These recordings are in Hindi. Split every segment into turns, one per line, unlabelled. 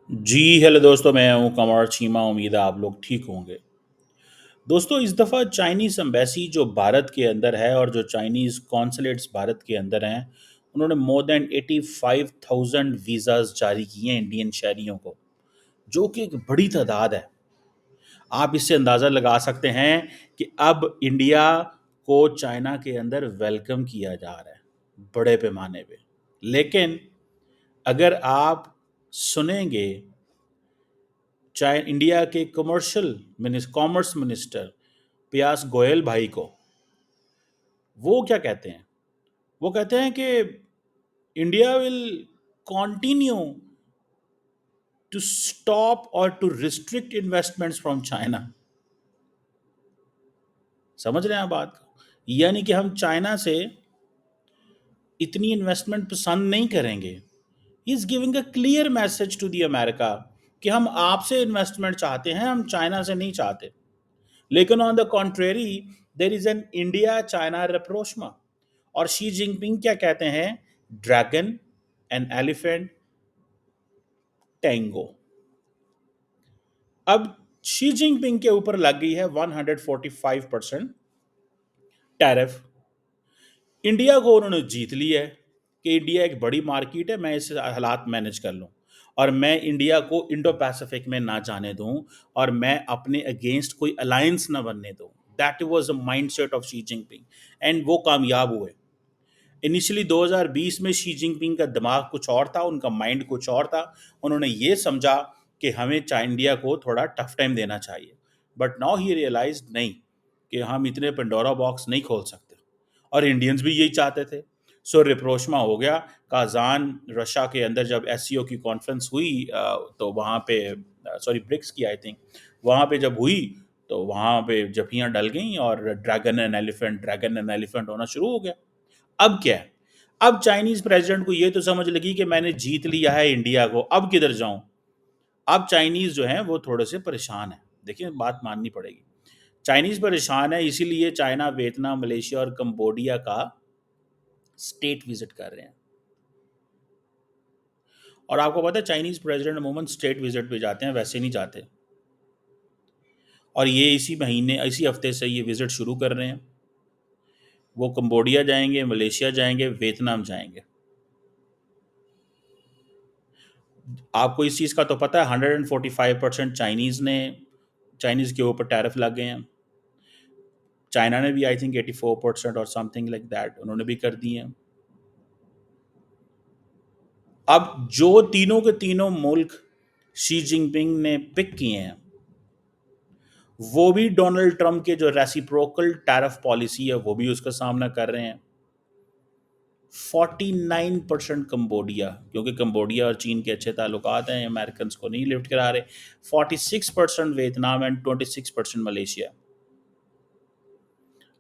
जी हेलो दोस्तों, मैं हूं कमर चीमा। उम्मीद है आप लोग ठीक होंगे। दोस्तों, इस दफ़ा चाइनीज़ एम्बेसी जो भारत के अंदर है और जो चाइनीज़ कॉन्सुलेट्स भारत के अंदर हैं, उन्होंने मोर देन 85,000 वीज़ाज जारी किए हैं इंडियन शहरियों को, जो कि एक बड़ी तादाद है। आप इससे अंदाज़ा लगा सकते हैं कि अब इंडिया को चाइना के अंदर वेलकम किया जा रहा है बड़े पैमाने पे। लेकिन अगर आप सुनेंगे चाहे इंडिया के कॉमर्स मिनिस्टर पीयूष गोयल भाई को, वो क्या कहते हैं? वो कहते हैं कि India will continue to stop और to restrict investments from China. समझ रहे हैं आप बात को? यानी कि हम चाइना से इतनी इन्वेस्टमेंट पसंद नहीं करेंगे। He is giving a clear message to the America कि हम आपसे इन्वेस्टमेंट चाहते हैं, हम चाइना से नहीं चाहते। लेकिन on the contrary there is an India China rapprochement. और शी जिनपिंग क्या कहते हैं? Dragon and elephant tango. अब शी जिनपिंग के ऊपर लग गई है 145% टैरिफ। इंडिया को उन्होंने जीत लिया है कि इंडिया एक बड़ी मार्केट है, मैं इस हालात मैनेज कर लूं और मैं इंडिया को इंडो पैसिफिक में ना जाने दूं और मैं अपने अगेंस्ट कोई अलायंस ना बनने दूं। That was the mindset of Xi Jinping and वो कामयाब हुए। इनिशियली 2020 में शी जिनपिंग का दिमाग कुछ और था, उनका माइंड कुछ और था। उन्होंने ये समझा कि हमें इंडिया को थोड़ा टफ टाइम देना चाहिए, बट नाउ ही रियलाइज नहीं कि हम इतने पेंडोरा बॉक्स नहीं खोल सकते। और इंडियंस भी यही चाहते थे। सो रिप्रोशमा हो गया। काजान रशिया के अंदर जब एससीओ की कॉन्फ्रेंस हुई, तो वहाँ पे, सॉरी ब्रिक्स की आई थिंक, वहाँ पे जब हुई तो वहाँ पे जफियाँ डल गई और ड्रैगन एंड एलिफेंट होना शुरू हो गया। अब क्या है? अब चाइनीज प्रेसिडेंट को ये तो समझ लगी कि मैंने जीत लिया है इंडिया को, अब किधर जाऊं। अब चाइनीज जो है वो थोड़े से परेशान है। देखिए, बात माननी पड़ेगी। चाइनीज परेशान है, इसीलिए चाइना, वियतनाम, मलेशिया और कंबोडिया का स्टेट विजिट कर रहे हैं। और आपको पता है चाइनीज प्रेसिडेंट अमूमन स्टेट विजिट पे जाते हैं, वैसे नहीं जाते। और ये इसी महीने, इसी हफ्ते से ये विजिट शुरू कर रहे हैं। वो कंबोडिया जाएंगे, मलेशिया जाएंगे, वियतनाम जाएंगे। आपको इस चीज़ का तो पता है, 145% चाइनीज़ के ऊपर टैरिफ लग गए हैं। चाइना ने भी आई थिंक 84% और समथिंग लाइक दैट उन्होंने भी कर दिए हैं। अब जो तीनों के तीनों मुल्क शी जिनपिंग ने पिक किए हैं, वो भी डोनाल्ड ट्रंप के जो रेसिप्रोकल टैरिफ पॉलिसी है वो भी उसका सामना कर रहे हैं। 49% कंबोडिया, क्योंकि कंबोडिया और चीन के अच्छे ताल्लुकात हैं, अमेरिकन को नहीं लिफ्ट करा रहे। 46% वियतनाम एंड 26% मलेशिया।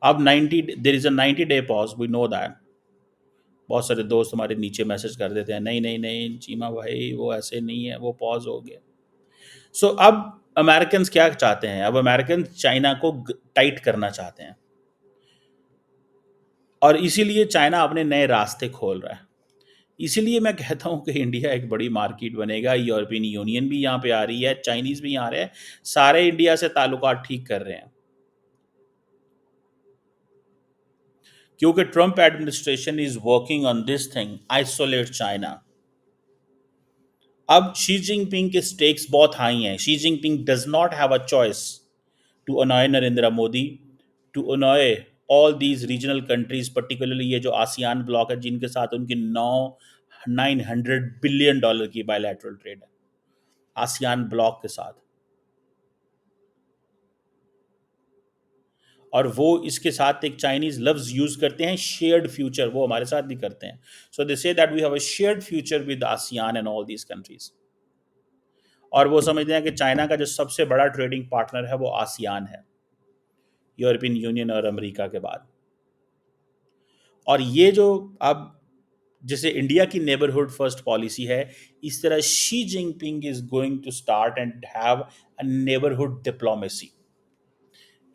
अब 90, there is a 90 day pause, we know that. बहुत सारे दोस्त हमारे नीचे मैसेज कर देते हैं, नहीं नहीं नहीं चीमा भाई, वो ऐसे नहीं है, वो पॉज हो गया। सो अब अमेरिकन क्या चाहते हैं? अब अमेरिकन चाइना को टाइट करना चाहते हैं और इसीलिए चाइना अपने नए रास्ते खोल रहा है। इसीलिए मैं कहता हूं कि इंडिया एक बड़ी मार्केट बनेगा। यूरोपियन यूनियन भी यहाँ पे आ रही है, चाइनीज भी यहाँ आ रहे हैं, सारे इंडिया से ताल्लुकात ठीक कर रहे हैं, क्योंकि Trump administration is working on this thing, isolate China. अब शी जिनपिंग के स्टेक्स बहुत हाई हैं। Xi Jinping does not have a choice to annoy Narendra Modi, to annoy all these regional countries, particularly ये जो आसियान ब्लॉक है, जिनके साथ उनकी 900 बिलियन डॉलर की बायलैटरल ट्रेड है आसियान ब्लॉक के साथ। और वो इसके साथ एक चाइनीज लफ्ज यूज करते हैं, शेयर्ड फ्यूचर, वो हमारे साथ भी करते हैं। So they say that we have a shared future with ASEAN and all these countries. और वो समझते हैं कि चाइना का जो सबसे बड़ा ट्रेडिंग पार्टनर है वो आसियान है, यूरोपियन यूनियन और अमेरिका के बाद। और ये जो अब जैसे इंडिया की नेबरहुड फर्स्ट पॉलिसी है, इस तरह Xi Jinping is going to start and have a neighbourhood diplomacy.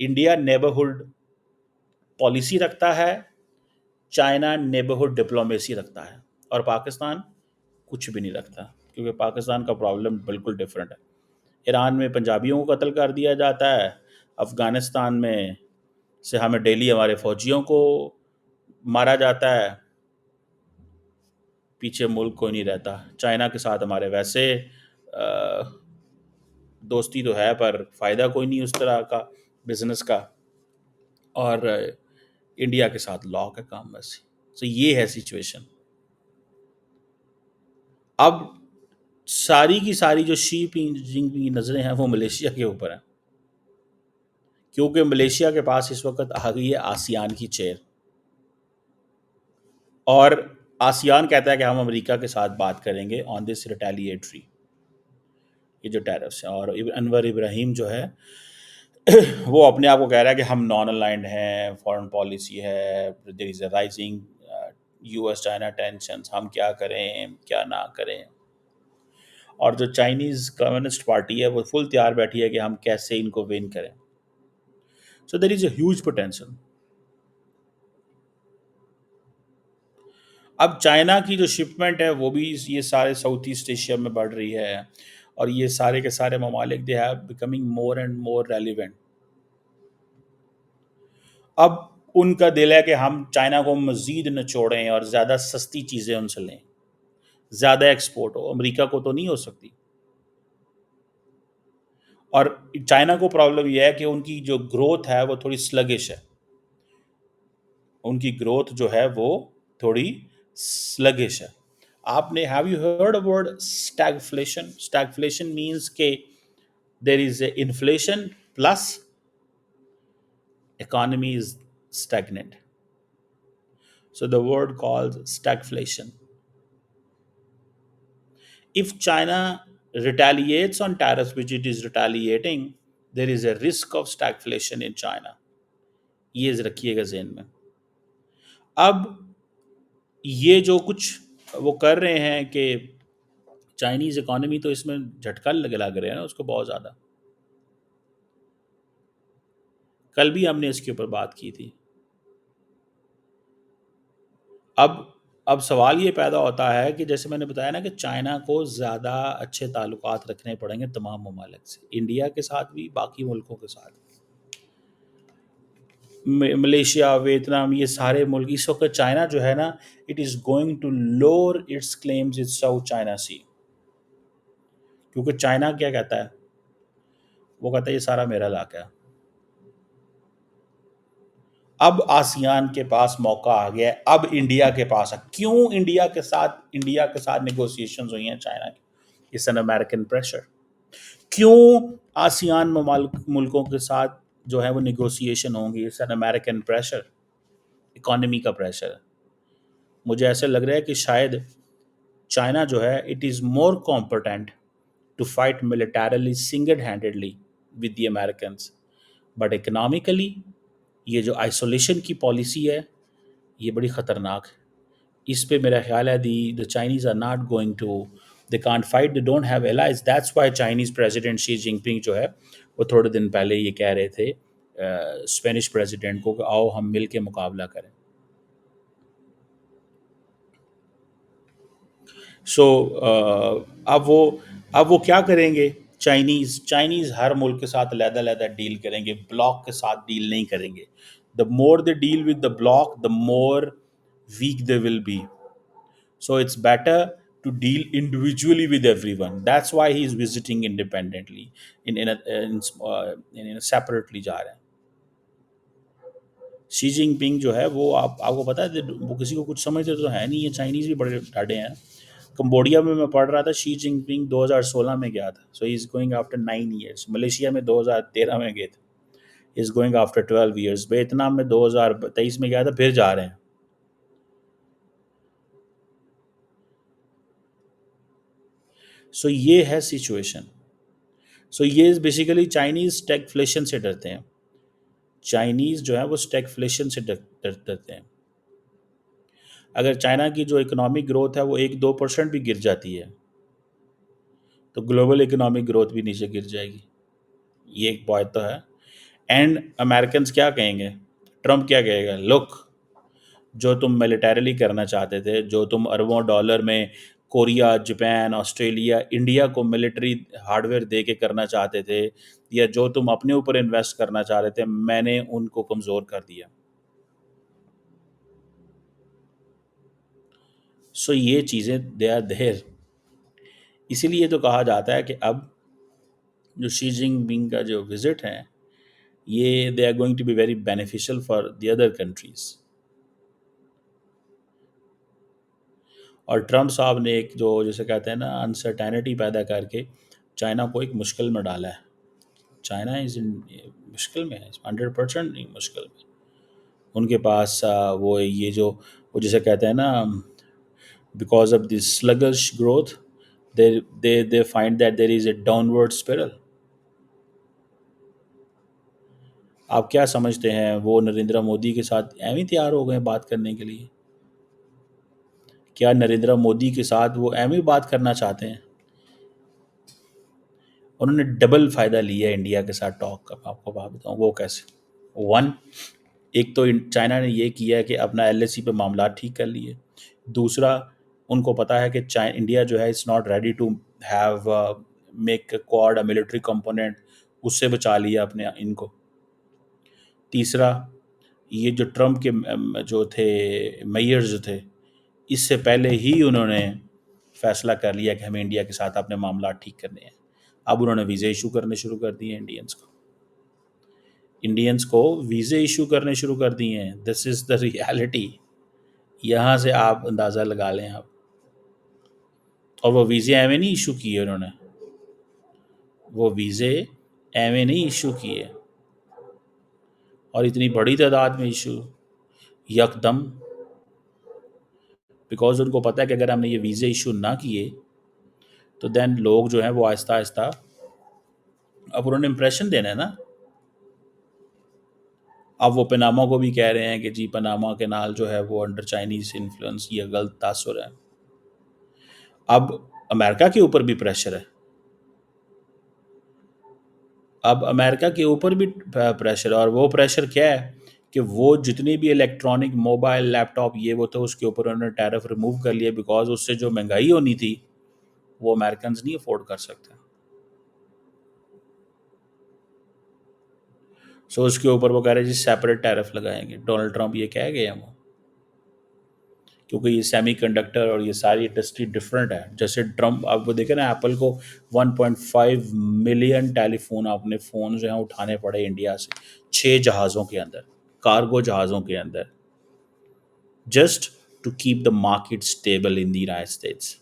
India neighbourhood policy रखता है, चाइना नेबरहुड डिप्लोमेसी रखता है, और पाकिस्तान कुछ भी नहीं रखता। क्योंकि पाकिस्तान का प्रॉब्लम बिल्कुल डिफरेंट है। ईरान में पंजाबियों को कत्ल कर दिया जाता है, अफ़गानिस्तान में से हमें डेली हमारे फ़ौजियों को मारा जाता है, पीछे मुल्क कोई नहीं रहता। चाइना के साथ हमारे वैसे दोस्ती तो है पर फ़ायदा कोई नहीं उस तरह का बिज़नेस का, और इंडिया के साथ लॉ का काम बस। तो ये है सिचुएशन। अब सारी की सारी जो शी जिनपिंग की नज़रें हैं वो मलेशिया के ऊपर हैं, क्योंकि मलेशिया के पास इस वक्त आ गई है आसियान की चेयर, और आसियान कहता है कि हम अमेरिका के साथ बात करेंगे ऑन दिस रिटेलिएटरी, ये जो टैरिफ्स हैं। और अनवर इब्राहिम जो है वो अपने आप को कह रहा है कि हम नॉन अलाइंड हैं, फॉरेन पॉलिसी है, there is a rising US China tension, हम क्या करें क्या ना करें। और जो चाइनीज़ कम्युनिस्ट पार्टी है वो फुल तैयार बैठी है कि हम कैसे इनको विन करें। So there is a huge potential. अब चाइना की जो शिपमेंट है वो भी ये सारे साउथ ईस्ट एशिया में बढ़ रही है, और ये सारे के सारे ममालिक they have becoming more and more relevant. अब उनका दिल है कि हम चाइना को मज़ीद निचोड़ें और ज़्यादा सस्ती चीज़ें उनसे लें, ज़्यादा एक्सपोर्ट हो। अमेरिका को तो नहीं हो सकती। और चाइना को प्रॉब्लम यह है कि उनकी जो ग्रोथ है वो थोड़ी स्लगिश है, उनकी ग्रोथ जो है वो थोड़ी स्लगिश है। आपने have you heard about stagflation? Stagflation means के there is a inflation plus economy is stagnant. So the word called stagflation. If China retaliates on tariffs, which it is retaliating, there is a risk of stagflation in China. ये रखिएगा ज़हन में। अब ये जो कुछ वो कर रहे हैं कि चाइनीज़ इकोनॉमी तो इसमें झटका लग रहे हैं ना उसको बहुत ज़्यादा। कल भी हमने इसके ऊपर बात की थी। अब सवाल ये पैदा होता है कि जैसे मैंने बताया ना कि चाइना को ज़्यादा अच्छे ताल्लुकात रखने पड़ेंगे तमाम ममालिक से, इंडिया के साथ भी, बाकी मुल्कों के साथ। मलेशिया, वियतनाम, ये सारे मुल्क इस वक्त चाइना जो है ना, it is going to lower its claims in South China Sea. क्योंकि चाइना क्या कहता है, वो कहता है ये सारा मेरा इलाका है। अब आसियान के पास मौका आ गया है, अब इंडिया के पास है। क्यों इंडिया के साथ नेगोशिएशंस हुई हैं चाइना की? It's an American pressure. क्यों आसियान मुल्कों के साथ जो है वो नेगोशिएशन होंगी? It's an American pressure, economy का प्रेशर। मुझे ऐसा लग रहा है कि शायद चाइना जो है it is more competent to fight militarily single handedly with the American, but economically ये जो आइसोलेशन की पॉलिसी है ये बड़ी ख़तरनाक है। इस पे मेरा ख्याल है the Chinese are not going to, they can't fight, they don't have allies. That's why Chinese president Xi Jinping जो है वो थोड़े दिन पहले ये कह रहे थे स्पेनिश प्रेसिडेंट को कि आओ हम मिल के मुकाबला करें। सो अब वो क्या करेंगे? चाइनीज़ हर मुल्क के साथ अलग-अलग डील करेंगे, ब्लॉक के साथ डील नहीं करेंगे। The more they deal with the bloc, the more weak they will be. So it's better to deal individually with everyone. That's why he is visiting independently, in a separately जा रहे हैं। शी जिनपिंग जो है वो आपको पता है वो किसी को कुछ समझते तो है नहीं, ये चाइनीज़ भी बड़े ठाडे हैं। कंबोडिया में मैं पढ़ रहा था, शी जिनपिंग 2016 में गया था, so he is going after 9 years। Malaysia में 2013 में गए थे, is going after 12 years। Vietnam में 2023 में गया था, फिर जा रहे हैं। सो ये है सिचुएशन। सो ये बेसिकली चाइनीज़ स्टैगफ्लेशन से डरते हैं। चाइनीज़ जो है वो स्टैगफ्लेशन से डरते हैं। अगर चाइना की जो इकोनॉमिक ग्रोथ है वो 1-2% भी गिर जाती है तो ग्लोबल इकोनॉमिक ग्रोथ भी नीचे गिर जाएगी। ये एक बात तो है। एंड अमेरिकन क्या कहेंगे, ट्रम्प क्या कहेगा, लुक जो तुम मिलिटरली करना चाहते थे, जो तुम अरबों डॉलर में कोरिया, जापान, ऑस्ट्रेलिया इंडिया को मिलिट्री हार्डवेयर दे के करना चाहते थे, या जो तुम अपने ऊपर इन्वेस्ट करना चाह रहे थे, मैंने उनको कमज़ोर कर दिया। सो ये चीज़ें दे आर देयर। इसीलिए तो कहा जाता है कि अब जो शी जिनपिंग का जो विज़िट है, ये they are going to be very beneficial for the other countries. और ट्रम्प साहब ने एक जो जैसे कहते हैं ना अनसर्टेनिटी पैदा करके चाइना को एक मुश्किल में डाला है। चाइना इज़ इन मुश्किल में है, 100% नहीं मुश्किल में। उनके पास वो ये जो वो जिसे कहते हैं ना, because of this sluggish growth, they find that there is a downward spiral. आप क्या समझते हैं, वो नरेंद्र मोदी के साथ एवं ही तैयार हो गए बात करने के लिए? क्या नरेंद्र मोदी के साथ वो एवं ही बात करना चाहते हैं? उन्होंने डबल फ़ायदा लिया है इंडिया के साथ टॉक का। मैं आपको बात बताऊँ वो कैसे। वन, एक तो चाइना ने ये किया है कि अपना एलएसी पे मामला ठीक कर लिए। दूसरा, उनको पता है कि इंडिया जो है it's not ready to have make quad a military component, उससे बचा लिया अपने इनको। तीसरा, ये जो ट्रम्प के जो थे मेयर्स जो थे, इससे पहले ही उन्होंने फैसला कर लिया कि हमें इंडिया के साथ अपने मामला ठीक करने हैं। अब उन्होंने वीज़े इशू करने शुरू कर दिए इंडियंस को वीज़े इशू करने शुरू कर दिए हैं। This is the reality. यहाँ से आप अंदाज़ा लगा लें आप। और वो वीज़े एवं नहीं इशू किए उन्होंने, वो वीज़े एवं नहीं इशू किए, और इतनी बड़ी तादाद में इशू यकदम, बिकॉज उनको पता है कि अगर हमने ये वीज़े इशू ना किए तो देन लोग जो हैं वो आहिस्ता आहिस्ता, अब उन्होंने इम्प्रेशन देना है ना। अब वो पनामा को भी कह रहे हैं कि जी पनामा कैनाल जो है वो अंडर चाइनीज़ इन्फ्लुएंस, ये गलत तासुर है। अब अमेरिका के ऊपर भी प्रेशर है, अब अमेरिका के ऊपर भी प्रेशर है। और वो प्रेशर क्या है कि वो जितनी भी इलेक्ट्रॉनिक मोबाइल लैपटॉप ये वो तो उसके ऊपर उन्होंने टैरिफ रिमूव कर लिया, बिकॉज उससे जो महंगाई होनी थी वो अमेरिकन नहीं अफोर्ड कर सकते। सो उसके ऊपर वो कह रहे हैं जी सेपरेट टैरिफ लगाएंगे। डोनाल्ड ट्रंप ये कह गए हैं वो, क्योंकि ये सेमीकंडक्टर और ये सारी इंडस्ट्री डिफरेंट है। जैसे ट्रम्प, आप वो देखें ना, एप्पल को 1.5 मिलियन टेलीफोन अपने फ़ोन जो हैं उठाने पड़े इंडिया से, 6 जहाज़ों के अंदर, कार्गो जहाज़ों के अंदर, just to keep the market stable in the United States.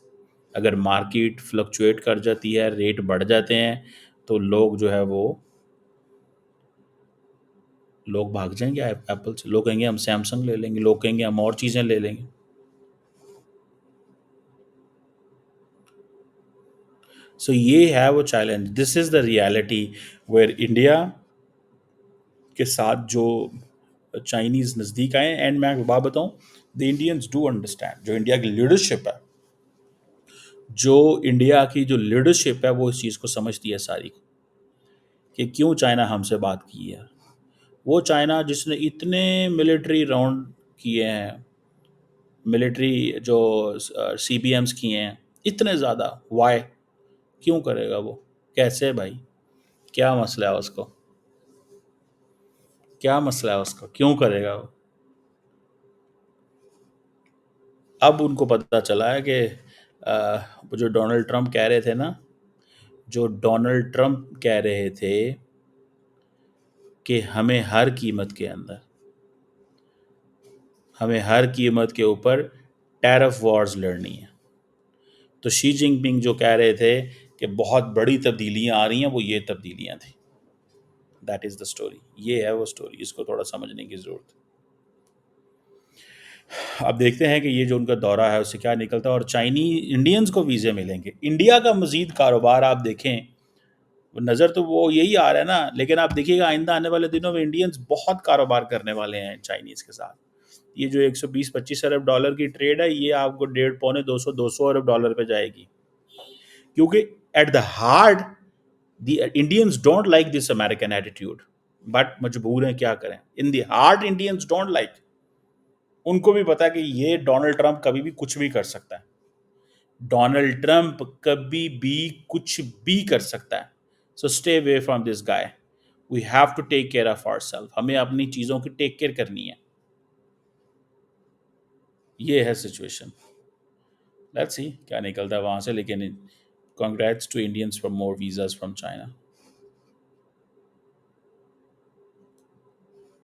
अगर मार्केट फ्लक्चुएट कर जाती है, रेट बढ़ जाते हैं, तो लोग जो है वो लोग भाग जाएंगे एप्पल से। लोग कहेंगे हम सैमसंग ले लेंगे, लोग कहेंगे हम और चीज़ें ले लेंगे। सो ये है वो challenge. This is the reality where India के साथ जो चाइनीज़ नज़दीक आए। एंड मैं एक बात बताऊँ, द इंडियंस डू अंडरस्टैंड, जो इंडिया की लीडरशिप है, जो इंडिया की जो लीडरशिप है वो इस चीज़ को समझती है सारी, कि क्यों चाइना हमसे बात की है। वो चाइना जिसने इतने मिलिट्री राउंड किए हैं, मिलिट्री जो CBMs किए हैं इतने ज़्यादा, वाई, क्यों करेगा वो, कैसे भाई, क्या मसला है उसको, क्या मसला है उसको, क्यों करेगा वो? अब उनको पता चला है कि वो जो डोनाल्ड ट्रंप कह रहे थे ना, जो डोनाल्ड ट्रंप कह रहे थे कि हमें हर कीमत के ऊपर टैरिफ वॉर्स लड़नी है, तो शी जिनपिंग जो कह रहे थे कि बहुत बड़ी तब्दीलियां आ रही हैं, वो ये तब्दीलियां थी। That is the story. ये है वो स्टोरी, इसको थोड़ा समझने की ज़रूरत है। अब देखते हैं कि ये जो उनका दौरा है उससे क्या निकलता है, और चाइनी इंडियंस को वीज़े मिलेंगे। इंडिया का मज़ीद कारोबार आप देखें, नज़र तो वो यही आ रहा है ना, लेकिन आप देखिएगा आइंदा आने वाले दिनों में इंडियंस बहुत कारोबार करने वाले हैं चाइनीज़ के साथ। ये जो 120-25 अरब डॉलर की ट्रेड है, ये आपको 1.5 पौने 200 अरब डॉलर पे जाएगी, क्योंकि at the heart the Indians don't like this American attitude, but मजबूर हैं, क्या करें। In the heart Indians don't like. उनको भी पता है कि ये डोनाल्ड ट्रंप कभी भी कुछ भी कर सकता है, डोनाल्ड ट्रंप कभी भी कुछ भी कर सकता है। So stay away from this guy. We have to take care of our self, हमें अपनी चीज़ों की टेक केयर करनी है। ये है सिचुएशन। लेट्स सी क्या निकलता है वहाँ से, लेकिन congrats to Indians for more visas from China.